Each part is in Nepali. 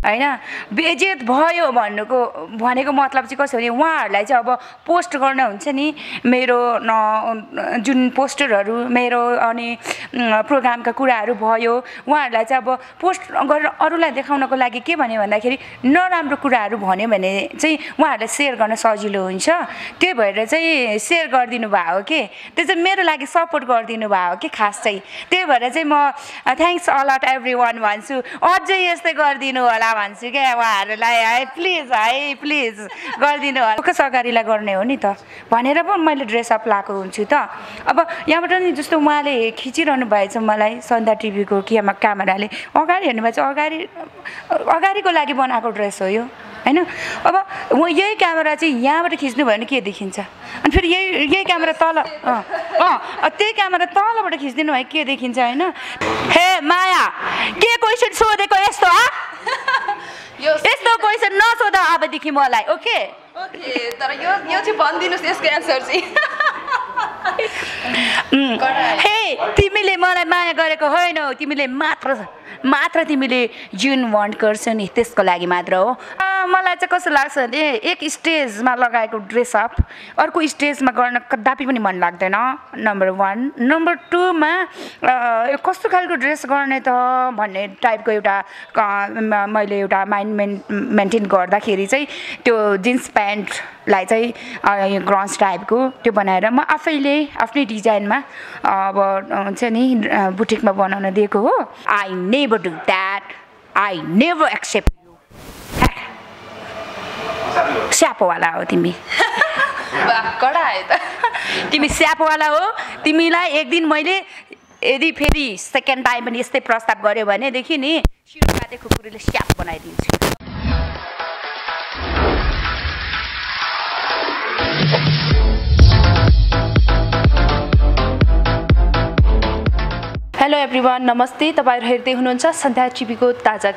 हैन बेइज्जत भयो भनेको मतलब चाहिँ कसो भने उहाँहरूलाई चाहिँ अब पोस्ट गर्न हुन्छ नि मेरो जुन पोस्टरहरू मेरो अनि प्रोग्रामका कुराहरू भयो उहाँहरूलाई चाहिँ अब पोस्ट गरेर अरूलाई देखाउनको लागि के भन्यो भन्दाखेरि नराम्रो कुराहरू भन्यो भने चाहिँ उहाँहरूलाई सेयर गर्न सजिलो हुन्छ त्यही भएर चाहिँ सेयर गरिदिनु भयो के त्यो चाहिँ मेरो लागि सपोर्ट गरिदिनु भयो के खास चाहिँ त्यही भएर चाहिँ म थ्याङ्क्स अलट एभ्रीवन भन्छु अझै यस्तै गरिदिनु होला भन्छु क्या उहाँहरूलाई है प्लिज गरिदिनु होला फोकस अगाडिलाई गर्ने हो नि त भनेर पो मैले ड्रेसअप लाएको हुन्छु त अब यहाँबाट नि जस्तो उहाँले खिचिरहनु भएछ मलाई सन्ध्या टिभीको क्यामेराले अगाडि हेर्नु भएछ अगाडिको लागि बनाएको ड्रेस हो यो हैन अब यही क्यामेरा चाहिँ यहाँबाट खिच्नु भयो भने के देखिन्छ अनि फेरि यही क्यामेरा तल त्यही क्यामेरा तलबाट खिचिदिनु भयो के देखिन्छ हैन हे माया के क्वेसन सोधेको यस्तो यस्तो क्वेसन नसोध अबदेखि मलाई ओके तर यो चाहिँ भनिदिनुस् यसको एन्सर चाहिँ हे तिमीले मलाई माया गरेको होइनौ तिमीले मात्र तिमीले जुन वान्ट गर्छौ नि त्यसको लागि मात्र हो मलाई चाहिँ कस्तो लाग्छ भने एक स्टेजमा लगाएको ड्रेसअप अर्को स्टेजमा गर्न कदापि पनि मन लाग्दैन नम्बर 1 नम्बर 2 मा कस्तो खालको ड्रेस गर्ने त भन्ने टाइपको एउटा मैले एउटा माइन्ड मेन्टेन गर्दाखेरि चाहिँ त्यो जिन्स प्यान्टलाई चाहिँ ग्रन्स टाइपको त्यो बनाएर म आफैले आफ्नै डिजाइनमा अब हुन्छ नि बुटिकमा बनाउन दिएको हो I never do that I never accept स्यापोवाला हो तिमी तिमी स्यापोवाला हो तिमीलाई एक दिन मैले यदि फेरि सेकेन्ड टाइम पनि यस्तै प्रस्ताव गर्यो भनेदेखि नि शिरो काटे खुकुरीले स्याप बनाइदिन्छु हेलो एभ्रिवान नमस्ते तपाईहरु हेर्दै हुनुहुन्छ सन्ध्या टिभीको ताजा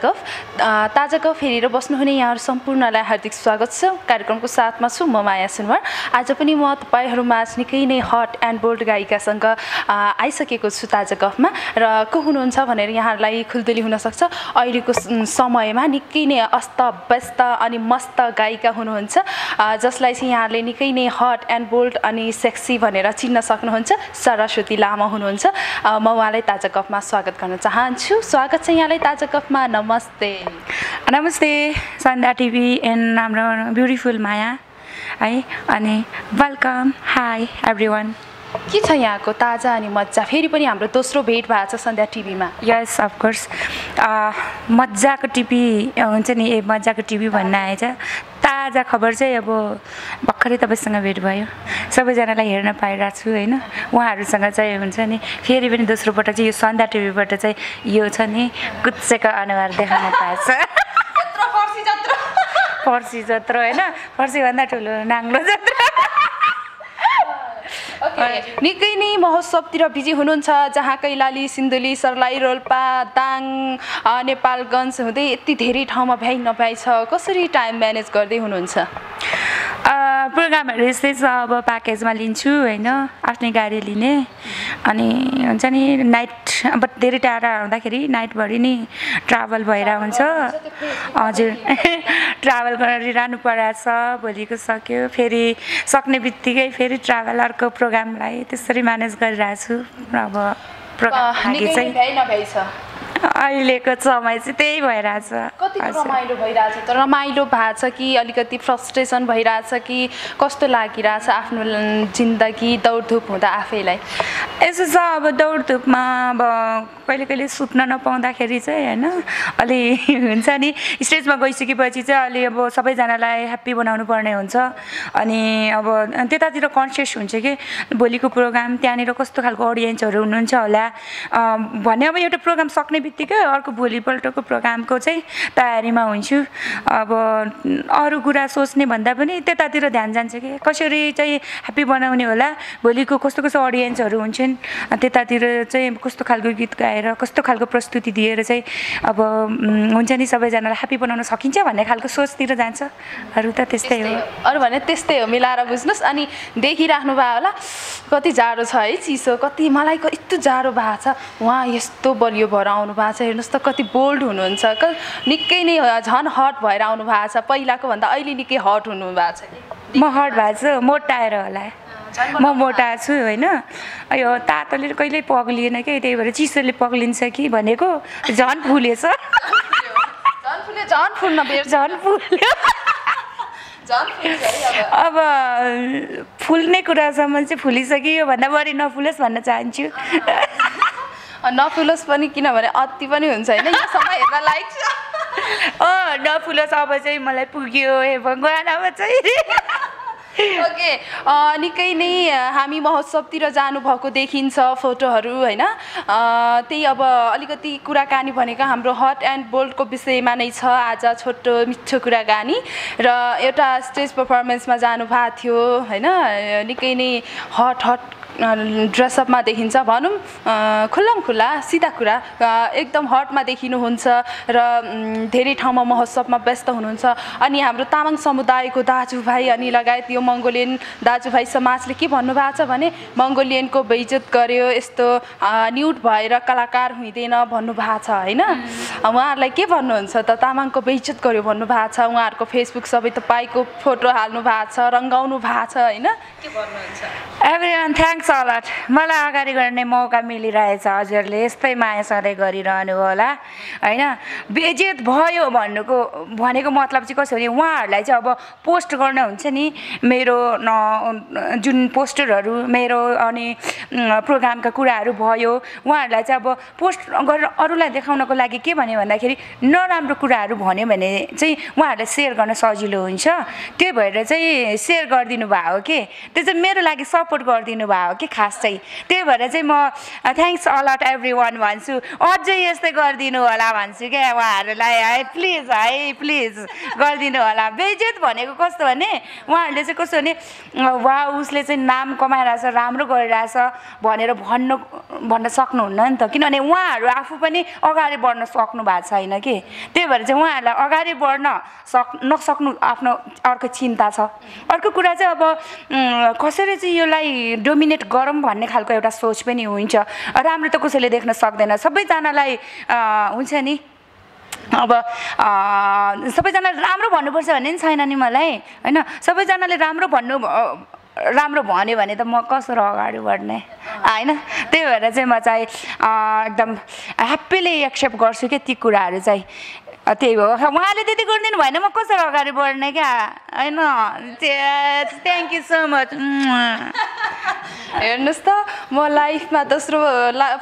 गफ हेरेर बस्नुहुने यहाँहरु सम्पूर्णलाई हार्दिक स्वागत छ कार्यक्रमको साथमा छु म माया सुनवार आज पनि म तपाईहरुमा निकै नै हट एन्ड बोल्ड गायिकासँग आइसकेको छु ताजा गफमा र को हुनुहुन्छ भनेर यहाँहरुलाई खुल्दुली हुन सक्छ अहिलेको समयमा निकै नै अस्तव्यस्त अनि मस्त गायिका हुनुहुन्छ जसलाई चाहिँ यहाँहरुले निकै नै हट एन्ड बोल्ड अनि सेक्सी भनेर चिन्न सक्नुहुन्छ सरस्वती लामा हुनुहुन्छ म उहाँलाई ताजा गफमा स्वागत गर्न चाहन्छु स्वागत छ यहाँलाई ताजा गफमा नमस्ते सन्ध्या टिभी एन्ड हाम्रो ब्युटिफुल माया है अनि वेलकम हाई एभ्रिवान के छ यहाँको ताजा अनि मजा फेरि पनि हाम्रो दोस्रो भेट भएको छ सन्ध्या टिभीमा यस अफ कोर्स मजाको टिभी हुन्छ नि ए मजाको टिभी भन्न आएछ ताजा खबर चाहिँ अब भर्खरै तपाईँसँग भेट भयो सबैजनालाई हेर्न पाइरहेको छु होइन उहाँहरूसँग चाहिँ हुन्छ नि फेरि पनि दोस्रोपल्ट चाहिँ यो सन्ध्या टिभीबाट चाहिँ यो छ नि कुच्चेको अनुहार देखाउन पाएछ फर्सी जत्रो होइन फर्सीभन्दा ठुलो नाङ्लो जत्रो निकै नै महोत्सवतिर बिजी हुनुहुन्छ जहाँ कैलाली सिन्धुली सर्लाही रोल्पा दाङ नेपालगञ्ज हुँदै यति धेरै ठाउँमा भ्याइ नभ्याइ छ कसरी टाइम म्यानेज गर्दै हुनुहुन्छ प्रोग्रामहरू यस्तै छ अब प्याकेजमा लिन्छु होइन आफ्नै गाडी लिने अनि हुन्छ नि नाइट अब धेरै टाढा हुँदाखेरि नाइटभरि नि ट्राभल भएर हुन्छ हजुर ट्राभल गरिरहनु परेको छ भोलिको सक्यो फेरि सक्ने बित्तिकै फेरि ट्राभल अर्को प्रोग्रामलाई त्यसरी म्यानेज गरिरहेको छु अब प्रोग्राम चाहिँ अहिलेको समय चाहिँ त्यही भइरहेछ कति रमाइलो भइरहेछ त रमाइलो भएको छ कि अलिकति फ्रस्ट्रेसन भइरहेछ कि कस्तो लागिरहेछ आफ्नो जिन्दगी दौडधुप हुँदा आफैलाई यसो छ अब दौडधुपमा अब कहिले कहिले सुत्न नपाउँदाखेरि चाहिँ होइन अलि हुन्छ नि स्टेजमा गइसकेपछि चाहिँ अलि अब सबैजनालाई ह्याप्पी बनाउनु पर्ने हुन्छ अनि अब त्यतातिर कन्सियस हुन्छ कि भोलिको प्रोग्राम त्यहाँनिर कस्तो खालको अडियन्सहरू हुनुहुन्छ होला भन्ने अब एउटा प्रोग्राम सक्ने बित्तिकै अर्को भोलिपल्टको प्रोग्रामको चाहिँ तयारीमा हुन्छु अब अरू कुरा सोच्ने भन्दा पनि त्यतातिर ध्यान जान्छ कि कसरी चाहिँ ह्याप्पी बनाउने होला भोलिको कस्तो कस्तो अडियन्सहरू हुन्छ मङ्गोलियन त्यतातिर चाहिँ कस्तो खालको गीत गाएर कस्तो खालको प्रस्तुति दिएर चाहिँ अब हुन्छ नि सबैजनालाई ह्याप्पी बनाउन सकिन्छ भन्ने खालको सोचतिर जान्छ। अरू त त्यस्तै हो। अरू भने त्यस्तै हो, मिलाएर बुझ्नुहोस्। अनि देखिराख्नु भयो होला कति जाडो छ है, चिसो कति, मलाई यस्तो जाडो भएको छ, उहाँ यस्तो बलियो भएर आउनु भएको छ, हेर्नुहोस् त कति बोल्ड हुनुहुन्छ, निकै नै झन् हट भएर आउनु भएको छ, पहिलाको भन्दा अहिले निकै हट हुनु भएको छ। म हट भएको छु, मोटाएर होला, म मोटा छु होइन। यो तातोले कहिल्यै पग्लिएन कि, त्यही भएर चिसोले पग्लिन्छ कि भनेको झन् फुलेछ, झन् फुल्न झन् फुल्यो। अब फुल्ने कुरासम्म चाहिँ फुलिसक्यो, भन्दा बढी नफुलोस् भन्न चाहन्छु। नफुलोस् पनि, किनभने अति पनि हुन्छ होइन, यो समय हेर्न लायक छ। नफुलोस्, अब चाहिँ मलाई पुग्यो हे भगवान्, अब चाहिँ। ओके, निकै नै हामी महोत्सवतिर जानुभएको देखिन्छ फोटोहरू होइन। त्यही अब अलिकति कुराकानी भनेको हाम्रो हट एन्ड बोल्डको विषयमा नै छ आज, छोटो मिठो कुराकानी। र एउटा स्टेज पर्फर्मेन्समा जानुभएको थियो होइन, निकै नै हट ड्रेसअपमा देखिन्छ भनौँ, खुल्लम खुल्ला सिधा कुरा, एकदम हटमा देखिनुहुन्छ र धेरै ठाउँमा महोत्सवमा व्यस्त हुनुहुन्छ। अनि हाम्रो तामाङ समुदायको दाजुभाइ अनि लगायत यो मङ्गोलियन दाजुभाइ समाजले के भन्नुभएको छ भने मङ्गोलियनको बेइज्जत गर्यो, यस्तो न्युड भएर कलाकार हुँदैन भन्नुभएको छ होइन। उहाँहरूलाई के भन्नुहुन्छ त, तामाङको बेइज्जत गर्यो भन्नुभएको छ, उहाँहरूको फेसबुक सबै तपाईँको फोटो हाल्नु भएको छ, रङ्गाउनु भएको छ होइन, के भन्नुहुन्छ? एभ्रिवान थ्याङ्क्स अलट, मलाई अगाडि गर्ने मौका मिलिरहेछ, हजुरले यस्तै माया सधैँ गरिरहनु होला होइन। बेइज्जत भयो भनेको मतलब चाहिँ कसो भने उहाँहरूलाई चाहिँ अब पोस्ट गर्न हुन्छ नि, मेरो जुन पोस्टरहरू मेरो अनि प्रोग्रामका कुराहरू भयो, उहाँहरूलाई चाहिँ अब पोस्ट गरेर अरूलाई देखाउनको लागि के भन्यो भन्दाखेरि नराम्रो कुराहरू भन्यो भने चाहिँ उहाँहरूलाई सेयर गर्न सजिलो हुन्छ, त्यही भएर चाहिँ सेयर गरिदिनु भयो के, त्यो चाहिँ मेरो लागि सपोर्ट गरिदिनु भयो कि खास चाहिँ। त्यही भएर चाहिँ म थ्याङ्क्स अलट एभ्री वान भन्छु, अझै यस्तै गरिदिनु होला भन्छु क्या उहाँहरूलाई है, प्लिज गरिदिनु होला। बेइज्जत भनेको कस्तो भने उहाँहरूले चाहिँ कस्तो भने वा उसले चाहिँ नाम कमाइरहेछ, राम्रो गरिरहेछ भनेर भन्न सक्नुहुन्न नि त, किनभने उहाँहरू आफू पनि अगाडि बढ्न सक्नु भएको छैन कि, त्यही भएर चाहिँ उहाँहरूलाई अगाडि बढ्न नसक्नु आफ्नो अर्को चिन्ता छ। अर्को कुरा चाहिँ अब कसरी चाहिँ यसलाई डोमिनेट गरौँ भन्ने खालको एउटा सोच पनि हुन्छ। राम्रो त कसैले देख्न सक्दैन, सबैजनालाई हुन्छ नि, अब सबैजनाले राम्रो भन्नुपर्छ भन्ने नि छैन नि मलाई होइन। सबैजनाले राम्रो भन्यो भने त म कसरी अगाडि बढ्ने होइन। त्यही भएर चाहिँ म चाहिँ एकदम ह्याप्पीली एक्सेप्ट गर्छु क्या ती कुराहरू चाहिँ। त्यही हो, उहाँले त्यति गरिदिनु भएन म कसरी अगाडि बढ्ने क्या होइन। Thank you so much. हेर्नुहोस् त, म लाइफमा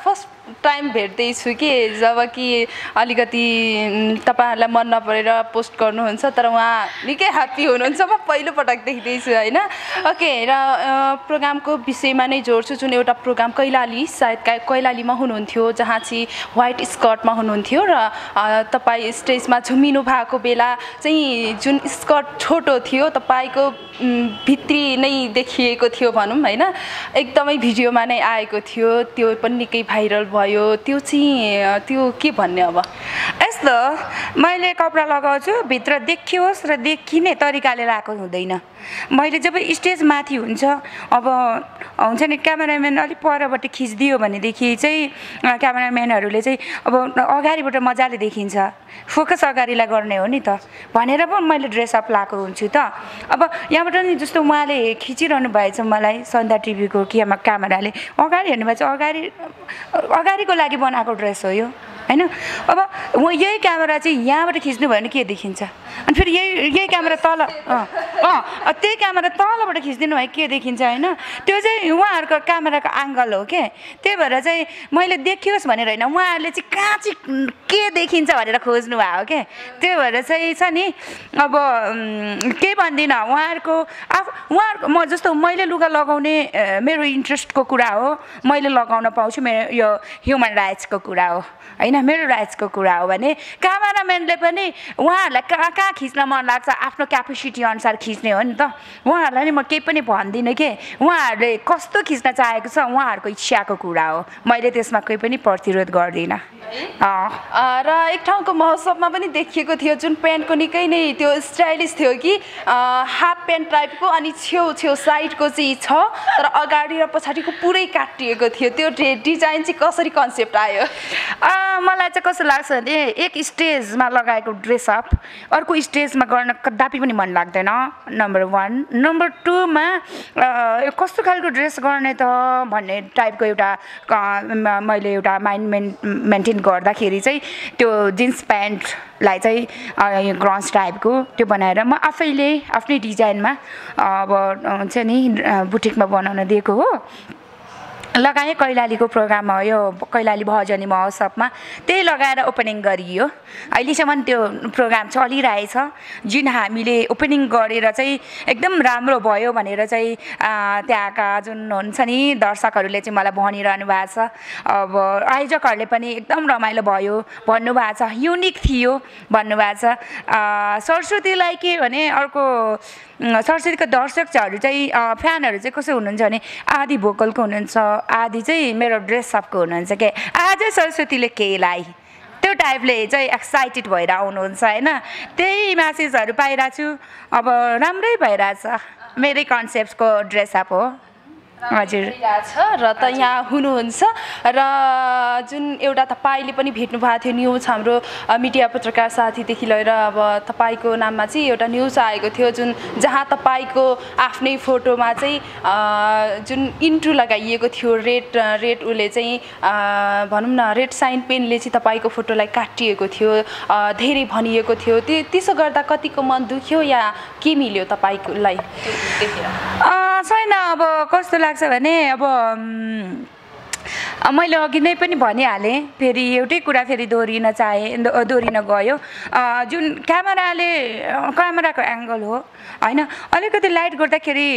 फर्स्ट टाइम भेट्दैछु कि जब कि अलिकति तपाईँहरूलाई मन नपरेर पोस्ट गर्नुहुन्छ, तर उहाँ निकै ह्याप्पी हुनुहुन्छ, म पहिलोपटक देख्दैछु होइन। ओके, र प्रोग्रामको विषयमा नै जोड्छु। जुन एउटा प्रोग्राम कैलालीमा हुनुहुन्थ्यो, जहाँ चाहिँ व्हाइट स्कर्टमा हुनुहुन्थ्यो र तपाईँ स्टेजमा झुमिनु भएको बेला चाहिँ जुन स्कर्ट छोटो थियो तपाईँको भित्री नै देखिएको थियो भनौँ होइन, एकदमै भिडियोमा नै आएको थियो, त्यो पनि निकै भाइरल भयो। त्यो के भन्ने अब, यस्तो मैले कपडा लगाउँछु भित्र देखियोस् र देखिने तरिकाले लगाएको हुँदैन। मैले जब स्टेज माथि हुन्छ, अब हुन्छ नि क्यामेराम्यान अलिक परबाट खिचिदियो भनेदेखि चाहिँ क्यामेराम्यानहरूले चाहिँ अब अगाडिबाट मजाले देखिन्छ, फोकस अगाडिलाई गर्ने हो नि त भनेर पो मैले ड्रेसअप लगाएको हुन्छु त। अब यहाँबाट नि जस्तो उहाँले खिचिरहनु भएछ मलाई सन्ध्या टिभीको क्यामेराले, अगाडि हेर्नु भएछ, अगाडिको लागि बनाएको ड्रेस हो यो होइन। अब यही क्यामेरा चाहिँ यहाँबाट खिच्नु भयो भने के देखिन्छ, अनि फेरि यही क्यामेरा तल त्यही क्यामेरा तलबाट खिचिदिनु भयो के देखिन्छ होइन। त्यो चाहिँ उहाँहरूको क्यामेराको एङ्गल हो के, त्यही भएर चाहिँ मैले देखियोस् भनेर होइन, उहाँहरूले चाहिँ कहाँ चाहिँ के देखिन्छ भनेर खोज्नु भयो के। त्यही भएर चाहिँ छ नि, अब केही भन्दिनँ, उहाँहरूको म जस्तो मैले लुगा लगाउने मेरो इन्ट्रेस्टको कुरा हो, मैले लगाउन पाउँछु, मेरो यो ह्युमन राइट्सको कुरा हो होइन, मेरो राइट्सको कुरा हो भने क्यामेराम्यानले पनि उहाँहरूलाई कहाँ जहाँ खिच्न मन लाग्छ आफ्नो क्यापेसिटी अनुसार खिच्ने हो नि त। उहाँहरूलाई नि म केही पनि भन्दिनँ के, उहाँहरूले कस्तो खिच्न चाहेको छ उहाँहरूको इच्छाको कुरा हो, मैले त्यसमा कोही पनि प्रतिरोध गर्दिनँ। र एक ठाउँको महोत्सवमा पनि देखिएको थियो जुन प्यान्टको निकै नै त्यो स्टाइलिस थियो कि हाफ प्यान्ट टाइपको, अनि छेउ साइडको चाहिँ छ तर अगाडि र पछाडिको पुरै काटिएको थियो। त्यो डिजाइन चाहिँ कसरी कन्सेप्ट आयो? मलाई चाहिँ कस्तो लाग्छ भने एक स्टेजमा लगाएको ड्रेसअप अर्को स्टेजमा गर्न कदापि पनि मन लाग्दैन, नम्बर 1। नम्बर 2 मा कस्तो खालको ड्रेस गर्ने त भन्ने टाइपको एउटा मैले एउटा माइन्ड मेन्टेन गर्दाखेरि चाहिँ त्यो जिन्स प्यान्टलाई चाहिँ ग्रन्ज टाइपको त्यो बनाएर म आफैले आफ्नै डिजाइनमा अब हुन्छ नि बुटिकमा बनाउन दिएको हो। लगाएँ कैलालीको प्रोग्राममा, यो कैलाली भजनी महोत्सवमा त्यही लगाएर ओपनिङ गरियो। अहिलेसम्म त्यो प्रोग्राम चलिरहेछ। जुन हामीले ओपनिङ गरेर चाहिँ एकदम राम्रो भयो भनेर चाहिँ त्यहाँका जुन हुन्छ नि दर्शकहरूले चाहिँ मलाई भनिरहनु भएको छ। अब आयोजकहरूले पनि एकदम रमाइलो भयो भन्नुभएको छ, युनिक थियो भन्नुभएको छ। सरस्वतीलाई के भने अर्को सरस्वतीको दर्शकहरू चाहिँ फ्यानहरू चाहिँ कसो हुनुहुन्छ भने आधी भोकलको हुनुहुन्छ, आधी चाहिँ मेरो ड्रेसअपको हुनुहुन्छ के, आज सरस्वतीले केलाई त्यो टाइपले चाहिँ एक्साइटेड भएर आउनुहुन्छ होइन। त्यही म्यासेजहरू पाइरहेको छु। अब राम्रै भइरहेछ, मेरै कन्सेप्टको ड्रेसअप हो। हजुर र त यहाँ हुनुहुन्छ र जुन एउटा तपाईँले पनि भेट्नु भएको थियो न्युज, हाम्रो मिडिया पत्रकार साथीदेखि लिएर अब तपाईँको नाममा चाहिँ एउटा न्युज आएको थियो जुन जहाँ तपाईँको आफ्नै फोटोमा चाहिँ जुन इन्ट्रो लगाइएको थियो रेड उसले चाहिँ भनौँ न रेड साइन पेनले चाहिँ तपाईँको फोटोलाई काटिएको थियो, धेरै भनिएको थियो। त्यसो गर्दा कतिको मन दुख्यो या के मिल्यो तपाईँलाई छैन? अब कस्तो लाग्छ भने अब मैले अघि नै पनि भनिहालेँ, फेरि एउटै कुरा फेरि दोहोरिन गयो। जुन क्यामेराको एङ्गल हो होइन, अलिकति लाइट गर्दाखेरि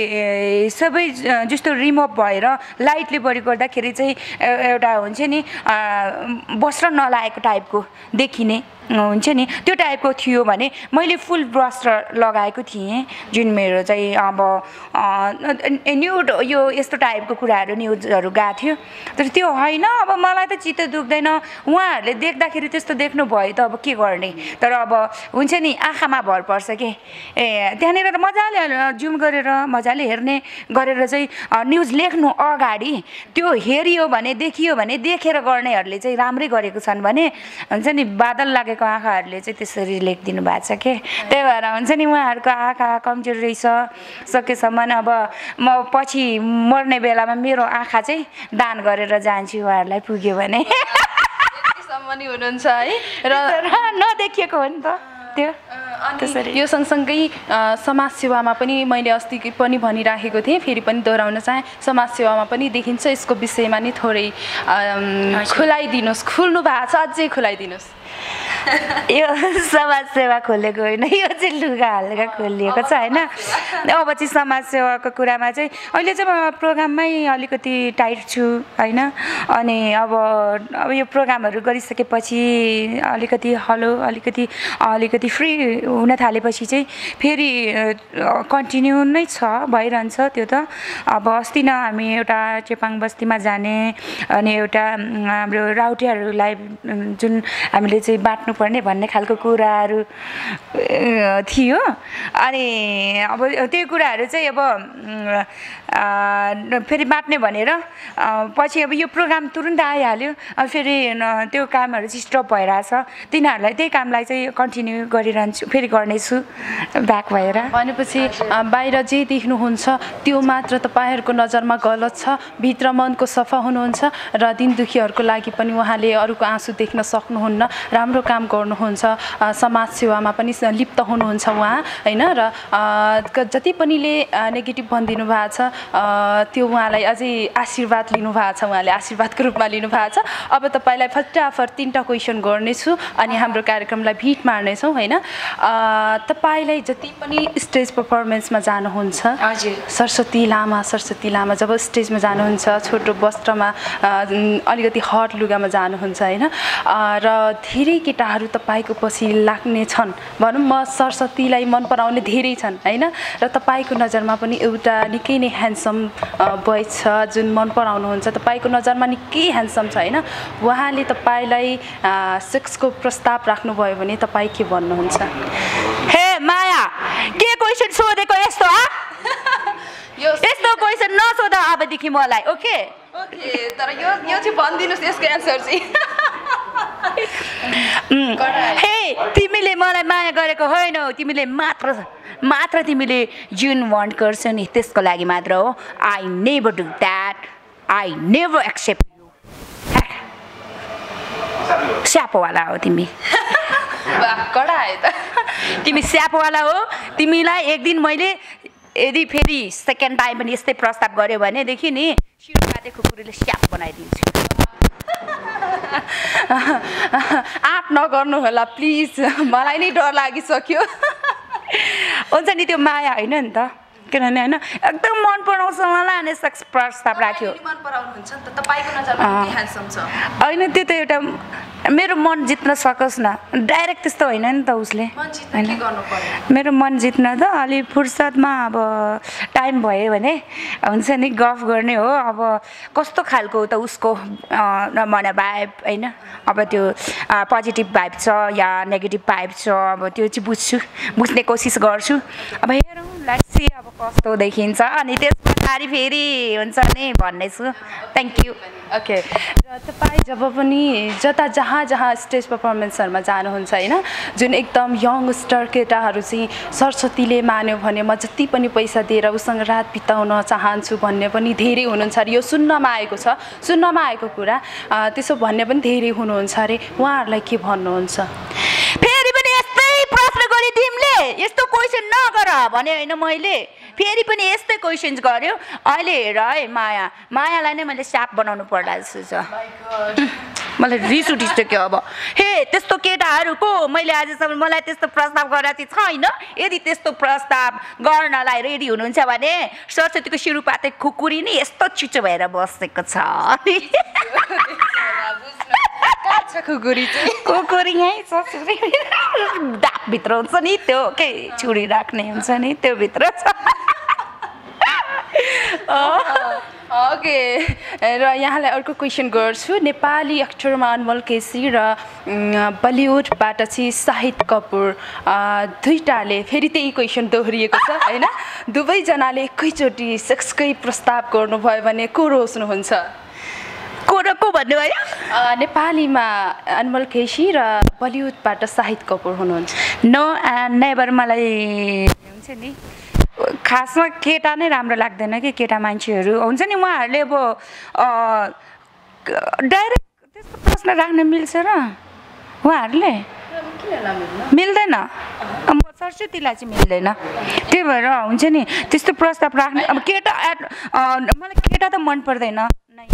सबै जस्तो रिमुभ भएर लाइटले बढी गर्दाखेरि चाहिँ एउटा हुन्छ नि वस्त्र नलागेको टाइपको देखिने हुन्छ नि त्यो टाइपको थियो भने मैले फुल वस्त्र लगाएको थिएँ। जुन मेरो चाहिँ अब न्युड यो यस्तो टाइपको कुराहरू न्युजहरू गएको थियो, तर त्यो होइन। अब मलाई त चित्त दुख्दैन, उहाँहरूले देख्दाखेरि त्यस्तो देख्नु भयो त अब के गर्ने। तर अब हुन्छ नि आँखामा भर पर्छ कि त्यहाँनिर मजाले जुम गरेर मजाले हेर्ने गरेर चाहिँ न्युज लेख्नु अगाडि त्यो हेरियो भने देखियो भने देखेर गर्नेहरूले चाहिँ राम्रै गरेको छन् भने हुन्छ नि बादल लागेको आँखाहरूले चाहिँ त्यसरी लेखिदिनु भएको छ के। त्यही भएर हुन्छ नि उहाँहरूको आँखा कमजोर रहेछ, सकेसम्म अब म पछि मर्ने बेलामा मेरो आँखा चाहिँ दान गरेर जान्छु उहाँहरूलाई पुग्यो भने। हुनुहुन्छ है र नदेखिएको हो नि त त्यो। यो सँगसँगै समाजसेवामा पनि मैले अस्ति पनि भनिराखेको थिएँ, फेरि पनि दोहोऱ्याउन चाहेँ, समाजसेवामा पनि देखिन्छ। यसको विषयमा नि थोरै खुलाइदिनुहोस्, खुल्नु भएको छ अझै खुलाइदिनुहोस्। यो समाजसेवा खोलेको होइन, यो चाहिँ लुगा हालेर खोलिएको छ होइन। अब चाहिँ समाजसेवाको कुरामा चाहिँ अहिले चाहिँ म प्रोग्राममै अलिकति टाइट छु होइन। अनि अब यो प्रोग्रामहरू गरिसकेपछि अलिकति फ्री हुन थालेपछि चाहिँ फेरि कन्टिन्यू नै छ भइरहन्छ त्यो त। अब अस्ति नै हामी एउटा चेपाङ बस्तीमा जाने अनि एउटा हाम्रो राउटेहरूलाई जुन हामीले चाहिँ बाँट्नुपर्ने भन्ने खालको कुराहरू थियो। अनि अब त्यो कुराहरू चाहिँ अब फेरि बाँट्ने भनेर पछि अब यो प्रोग्राम तुरुन्त आइहाल्यो। अब फेरि त्यो कामहरू चाहिँ स्टप भइरहेछ, तिनीहरूलाई त्यही कामलाई चाहिँ कन्टिन्यू गरिरहन्छु, फेरि गर्नेछु ब्याक भएर। भनेपछि बाहिर जे देख्नुहुन्छ त्यो मात्र तपाईँहरूको नजरमा गलत छ, भित्र मनको सफा हुनुहुन्छ र दिन दुखीहरूको लागि पनि उहाँले अरूको आँसु देख्न सक्नुहुन्न, राम्रो काम गर्नुहुन्छ, समाज सेवामा पनि लिप्त हुनुहुन्छ उहाँ होइन। र जति पनिले नेगेटिभ भनिदिनु भएको छ त्यो उहाँलाई अझै आशीर्वाद लिनुभएको छ, उहाँले आशीर्वादको रूपमा लिनुभएको छ। अब तपाईँलाई फटाफट 3टा क्वेसन गर्नेछु अनि हाम्रो कार्यक्रमलाई भिट मार्नेछौँ होइन। तपाईँलाई जति पनि स्टेज पर्फर्मेन्समा जानुहुन्छ, सरस्वती लामा जब स्टेजमा जानुहुन्छ छोटो वस्त्रमा अलिकति हट लुगामा जानुहुन्छ होइन, र धेरै केटा केटाहरू तपाईँको पछि लाग्ने छन् भनौँ म सरस्वतीलाई मन पराउने धेरै छन् होइन र तपाईँको नजरमा पनि एउटा निकै नै ह्यान्डसम बोय छ जुन मन पराउनुहुन्छ तपाईँको नजरमा निकै ह्यान्डसम छ होइन उहाँले तपाईँलाई सेक्सको प्रस्ताव राख्नुभयो भने तपाईँ के भन्नुहुन्छ हे माया के क्वेसन सोधेको यस्तो यस्तो क्वेसन नसोध अबदेखि मलाई ओके तर यो चाहिँ भनिदिनुहोस् यसको एन्सर चाहिँ हे तिमीले मलाई माया गरेको होइनौ तिमीले मात्र तिमीले जुन वान्ट गर्छौ नि त्यसको लागि मात्र हो I never do that I never accept you स्यापोवाला हो तिमी कडा आयो त तिमी स्यापोवाला हो तिमीलाई एक दिन मैले यदि फेरि सेकेन्ड टाइम पनि यस्तै प्रस्ताव गर्यो भनेदेखि नि शिर काटे खुकुरीले स्याप बनाइदिन्छु आँट नगर्नु होला प्लिज मलाई नै डर लागिसक्यो हुन्छ नि त्यो माया होइन नि त किनभने होइन एकदम मन पराउँछ मलाई अनि सेक्स प्रस्ताव राख्यो मन पराउनुहुन्छ नि त तपाईँको नजरमा के ह्यान्डसम छ होइन त्यो त एउटा मेरो मन जित्न सकोस् न डाइरेक्ट त्यस्तो होइन नि त उसले मेरो मन जित्न त अलि फुर्सदमा अब टाइम भयो भने हुन्छ नि गफ गर्ने हो अब कस्तो खालको त उसको मन भाइब होइन अब त्यो पोजिटिभ भाइब छ या नेगेटिभ भाइब छ अब त्यो चाहिँ बुझ्ने कोसिस गर्छु अब हेरौँ लेट्स सी अब कस्तो देखिन्छ अनि त्यस पछाडि फेरि हुन्छ नि भन्ने छु थ्याङ्क यू ओके र तपाईँ जब पनि जहाँ स्टेज पर्फर्मेन्सहरूमा जानुहुन्छ होइन जुन एकदम यङस्टर केटाहरू चाहिँ सरस्वतीले मान्यो भने म जति पनि पैसा दिएर उसँग रात बिताउन चाहन्छु भन्ने पनि धेरै हुनुहुन्छ अरे यो सुन्नमा आएको कुरा त्यसो भन्ने पनि धेरै हुनुहुन्छ अरे उहाँहरूलाई के भन्नुहुन्छ फेरि पनि यस्तै प्रश्न गरे तिमीले यस्तो क्वेसन नगर भने होइन मैले फेरि पनि यस्तै क्वेसन्स गर्यो अहिले हेर है मायालाई नै मैले स्याप बनाउनु पर्ला जस्तो छ मलाई रिस उठिसक्यो अब हे त्यस्तो केटाहरूको मैले आजसम्म मलाई त्यस्तो प्रस्ताव गरेको चाहिँ छैन यदि त्यस्तो प्रस्ताव गर्नलाई रेडी हुनुहुन्छ भने सरस्वतीको शिरुपाते खुकुरी नि यस्तो चिचो भएर बसेको छ खुकुरी यहीँ छ दापभित्र हुन्छ नि त्यो के छुरी राख्ने हुन्छ नि त्यो भित्र छ ओके र यहाँलाई अर्को क्वेसन गर्छु नेपाली एक्टरमा अनमोल केसी र बलिउडबाट चाहिँ शाहिद कपुर दुईटाले फेरि त्यही क्वेसन दोहोरिएको छ होइन दुवैजनाले एकैचोटि सेक्सकै प्रस्ताव गर्नुभयो भने को रोज्नुहुन्छ को भन्नुभयो नेपालीमा अनमोल केसी र बलिउडबाट शाहिद कपुर हुनुहुन्छ नो नेभर मलाई हुन्छ नि खासमा केटा नै राम्रो लाग्दैन कि केटा मान्छेहरू हुन्छ नि उहाँहरूले अब डाइरेक्ट त्यस्तो प्रश्न राख्न मिल्छ र उहाँहरूले मिल्दैन सरस्वतीलाई चाहिँ मिल्दैन त्यही भएर हुन्छ नि त्यस्तो प्रस्ताव राख्ने अब केटा मलाई केटा त मन पर्दैन नै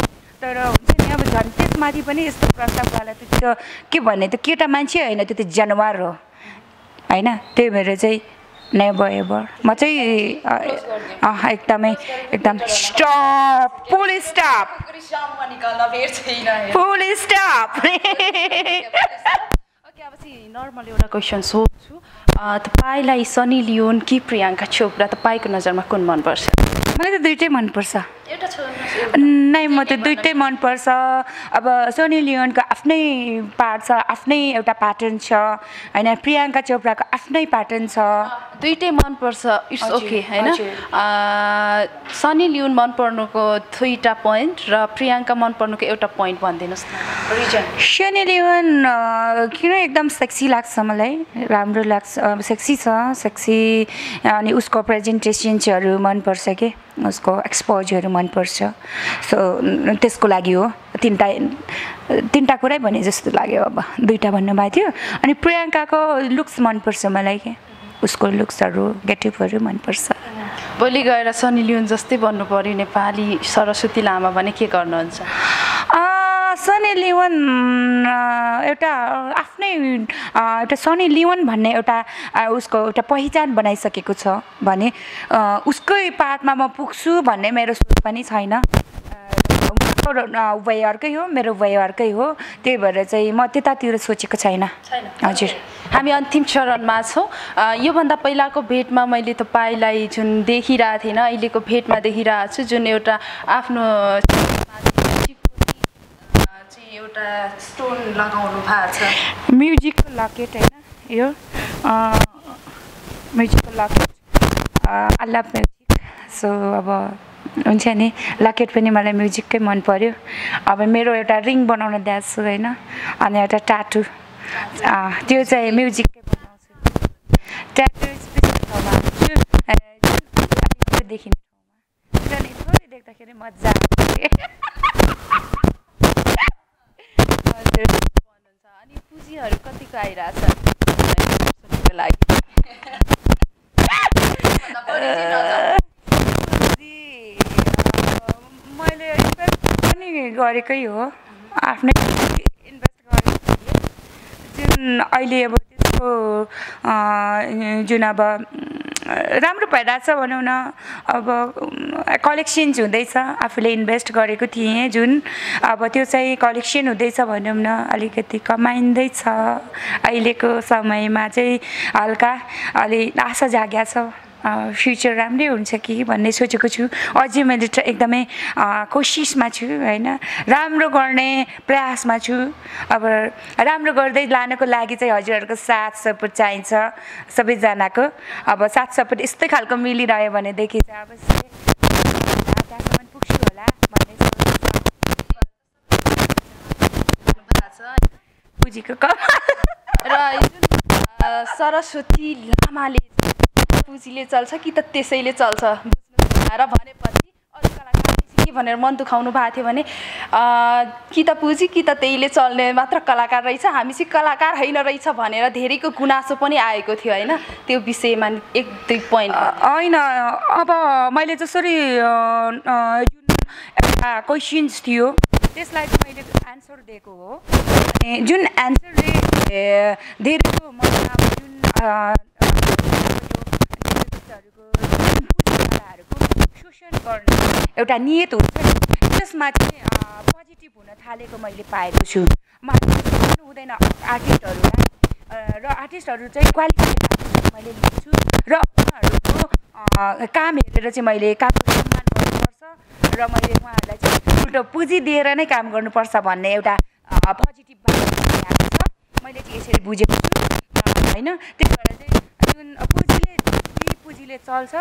तर हुन्छ नि अब झन् त्यसमाथि पनि यस्तो प्रस्ताववाला त्यो के भन्ने त्यो केटा मान्छे होइन त्यो त जनावर हो होइन त्यही भएर चाहिँ नेभर एभर म चाहिँ एकदम स्टप फुल स्टप अब चाहिँ नर्मल एउटा क्वेसन सोध्छु तपाईँलाई सनी लियोन कि प्रियङ्का चोपडा तपाईँको नजरमा कुन मनपर्छ मलाई त दुइटै मनपर्छ नै म त दुइटै मनपर्छ अब सनी लियोनको आफ्नै पार्ट छ आफ्नै एउटा प्याटर्न छ होइन प्रियङ्का चोपडाको आफ्नै प्याटर्न छ दुइटै मनपर्छ इट्स ओके होइन सनी लियोन मनपर्नुको 3टा पोइन्ट र प्रियङ्का मनपर्नुको एउटा पोइन्ट भनिदिनुहोस् न रिजन सनी लियोन किन एकदम सेक्सी लाग्छ मलाई राम्रो लाग्छ सेक्सी छ सेक्सी अनि उसको प्रेजेन्टेसन्सहरू मनपर्छ कि उसको एक्सपोजहरू मनपर्छ सो त्यसको लागि हो तिनवटा कुरै भने जस्तो लाग्यो अब दुईवटा भन्नुभएको थियो अनि प्रियङ्काको लुक्स मनपर्छ मलाई के उसको लुक्सहरू गेटिभहरू मनपर्छ भोलि गएर सनी लियोन जस्तै बन्नु पर्यो नेपाली सरस्वती लामा भने के गर्नुहुन्छ सनी लियोन एउटा आफ्नै एउटा सनी लियोन भन्ने एउटा उसको एउटा पहिचान बनाइसकेको छ भने उसकै पार्टमा म पुग्छु भन्ने मेरो सोच पनि छैन वय अर्कै हो, मेरो वय अर्कै हो, त्यही भएर चाहिँ म त्यतातिर सोचेको छैन। हजुर। हामी अन्तिम चरणमा छौँ। योभन्दा पहिलाको भेटमा मैले तपाईँलाई जुन देखिरहेको थिएन, अहिलेको भेटमा देखिरहेको छु, जुन एउटा आफ्नो एउटा स्टोन लगाउनु भएको छ, म्युजिकको लकेट होइन यो, म्युजिकको लकेट। आई लभ म्युजिक, सो अब हुन्छ नि, लकेट पनि मलाई म्युजिककै मन पर्यो। अब मेरो एउटा रिङ बनाउन दिएको छु होइन, अनि एउटा ट्याटु, त्यो चाहिँ म्युजिककै बनाउँछु। ट्याटु स्पेसल ठाउँमा हाल्छु, देखिने ठाउँमा, अनि थोरै देख्दाखेरि मजा आउँछ। अनि पुँजीहरू कतिको आइरहेछ लागि? मैले इन्भेस्ट पनि गरेकै हो, आफ्नै इन्भेस्ट गरेको थिएँ, जुन अहिले अब त्यसको जुन अब राम्रो भइरहेछ भनौँ न, अब कलेक्सन्स हुँदैछ। आफूले इन्भेस्ट गरेको थिएँ जुन, अब त्यो चाहिँ कलेक्सन हुँदैछ भनौँ न, अलिकति कमाइँदैछ। अहिलेको समयमा चाहिँ हल्का अलि आशा जाग्या छ, फ्युचर राम्रै हुन्छ कि भन्ने सोचेको छु। अझै मैले एकदमै कोसिसमा छु होइन, राम्रो गर्ने प्रयासमा छु। अब राम्रो गर्दै लानको लागि चाहिँ हजुरहरूको साथ सपोर्ट चाहिन्छ सबैजनाको। अब साथ सपोर्ट यस्तै खालको मिलिरह्यो भनेदेखि चाहिँ अवश्य त्यहाँसम्म पुग्छु होला भन्ने पुँजीको कमाल। र जुन सरस्वती लामाले पुँजीले चल्छ कि त त्यसैले चल्छ र भनेपछि अरू कलाकारले के भनेर मन दुखाउनु भएको थियो भने कि त पुँजी कि त त्यहीले चल्ने मात्र कलाकार रहेछ, हामी चाहिँ कलाकार होइन रहेछ भनेर धेरैको गुनासो पनि आएको थियो होइन। त्यो विषयमा एक दुई पोइन्ट होइन। अब मैले जसरी जुन एउटा क्वेसन्स थियो त्यसलाई चाहिँ मैले एन्सर दिएको हो, अनि जुन एन्सरले धेरैको मनमा जुन शोषण गर्ने एउटा नियत हुन्छ नि, त्यसमा चाहिँ पोजिटिभ हुन थालेको मैले पाएको छु। भन्नु हुँदैन आर्टिस्टहरूलाई, र आर्टिस्टहरू चाहिँ क्वालिफाइड आर्टिस्टहरू मैले लिन्छु, र उहाँहरूको काम हेरेर चाहिँ मैले कामको सम्मान गर्नुपर्छ, र मैले उहाँहरूलाई चाहिँ उल्टो पुँजी दिएर नै काम गर्नुपर्छ भन्ने एउटा पोजिटिभ आएको छ। मैले चाहिँ यसरी बुझेको छु होइन। त्यही भएर चाहिँ जुन पुँजीले चल्छ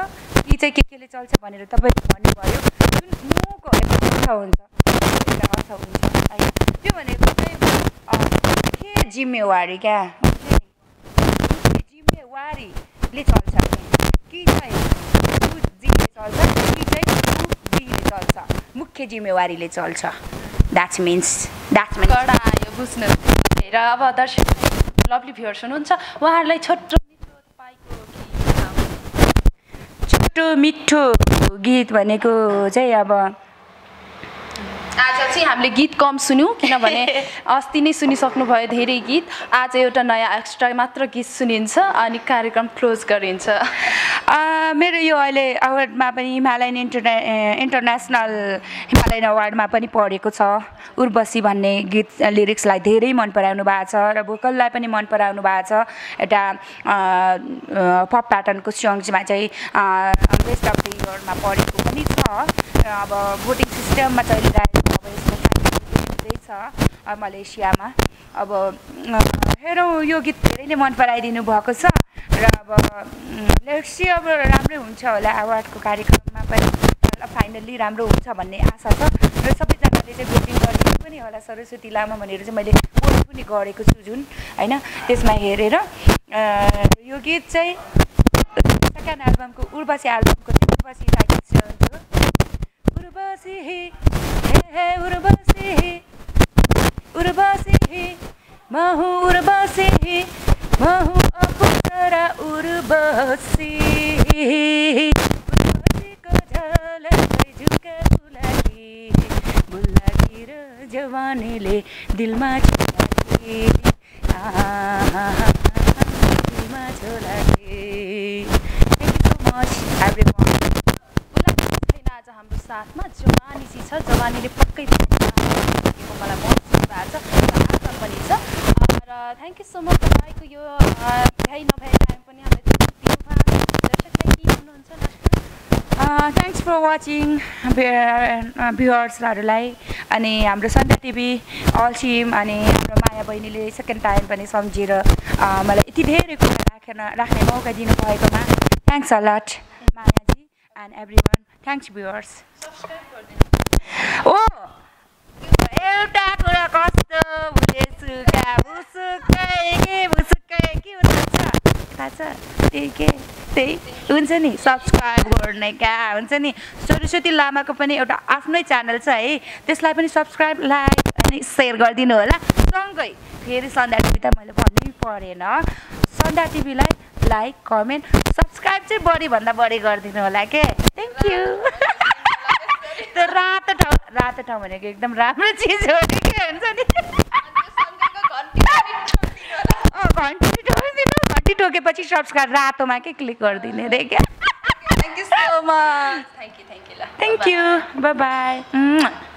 कि चाहिँ केले चल्छ भनेर तपाईँले भन्नुभयो, जुन मोको अर्थ हुन्छ एउटा अर्थ हुन्छ होइन। त्यो भनेको चाहिँ मुख्य जिम्मेवारी क्या, जिम्मेवारीले चल्छ कि चाहिँ पुँजीले चल्छ कि चाहिँ मुखजीले चल्छ, मुख्य जिम्मेवारीले चल्छ। द्याट्स मिन्स कडा आयो बुझ्नु। र अब दर्शक लभली भ्युअर्स हुनुहुन्छ, उहाँहरूलाई छोटो मिठो गीत भनेको चाहिँ अब आज चाहिँ हामीले गीत कम सुन्यौँ किनभने अस्ति नै सुनिसक्नुभयो धेरै गीत। आज एउटा नयाँ एक्स्ट्रा मात्र गीत सुनिन्छ अनि कार्यक्रम क्लोज गरिन्छ। मेरो यो अहिले अवार्डमा पनि हिमालयन इन्टरनेसनल हिमालयन अवार्डमा पनि पढेको छ। उर्वशी भन्ने गीत लिरिक्सलाई धेरै मन पराउनु भएको छ र भोकललाई पनि मन पराउनु भएको छ। एउटा पप प्याटर्नको सङ्ग्समा चाहिँ बेस्ट अफ द इयरमा पढेको पनि छ। अब भोटिङ सिस्टममा चलिरहेको अब यसको हुँदैछ मलेसियामा। अब हेरौँ, यो गीत धेरैले मन पराइदिनु भएको छ र अब लेट्स सी, अब राम्रै हुन्छ होला अवार्डको कार्यक्रममा पनि फाइनल्ली राम्रो हुन्छ भन्ने आशा छ र सबैजनाले चाहिँ भोटिङ गरिदिनु पनि होला सरस्वती लामा भनेर चाहिँ मैले पोस्ट पनि गरेको छु जुन होइन, त्यसमा हेरेर यो गीत चाहिँ सेकेन्ड एल्बमको उर्वशी एल्बमको चाहिँ उर्वशी टाइटल थियो। उर्वशी हे उर्वशी उर्वशी महु उर्वशी महु अपुतरा उर्वशी उर्वशीको झलकै झुका फुलाकी बुलाकी र जवानीले दिलमा छोलाकी दिलमा छोलाकी। Thank you so much everyone. आज हाम्रो साथमा जवानी छ, जवानीले पक्कै थ्याङ्क यू सो मच तपाईँको यो भ्याइ नभ्याइ टाइम पनि हामीलाई दिनुभयो। दर्शकलाई के भन्नुहुन्छ लास्टमा? थ्याङ्क्स फर वाचिङ भ्युअर्सहरूलाई अनि हाम्रो सन्ध्या टिभी अल टिम अनि हाम्रो माया बहिनीले सेकेन्ड टाइम पनि सम्झेर मलाई यति धेरै कुरा राख्ने मौका दिनुभएकोमा thanks a lot Mayaji and everyone. Thanks viewers. ओ एउटा कुरा कस्तो के हुनुहुन्छ थाहा छ? त्यही हुन्छ नि सब्सक्राइब गर्ने क्या हुन्छ नि। सरस्वती लामाको पनि एउटा आफ्नै च्यानल छ है, त्यसलाई पनि सब्सक्राइब लाइक अनि सेयर गरिदिनु होला। सँगै फेरि सन्ध्या टिभी त मैले भन्नै परेन, सन्ध्या टिभीलाई लाइक कमेन्ट सब्सक्राइब चाहिँ बढीभन्दा बढी गरिदिनु होला के। Thank you. त्यो रातो ठाउँ भनेको एकदम राम्रो चिज हो कि के हुन्छ नि। घन्टी ठोकेपछि सब्सक्राइब रातोमा के क्लिक गरिदिने रे क्या। Thank you so much. Thank you. Thank you. By by.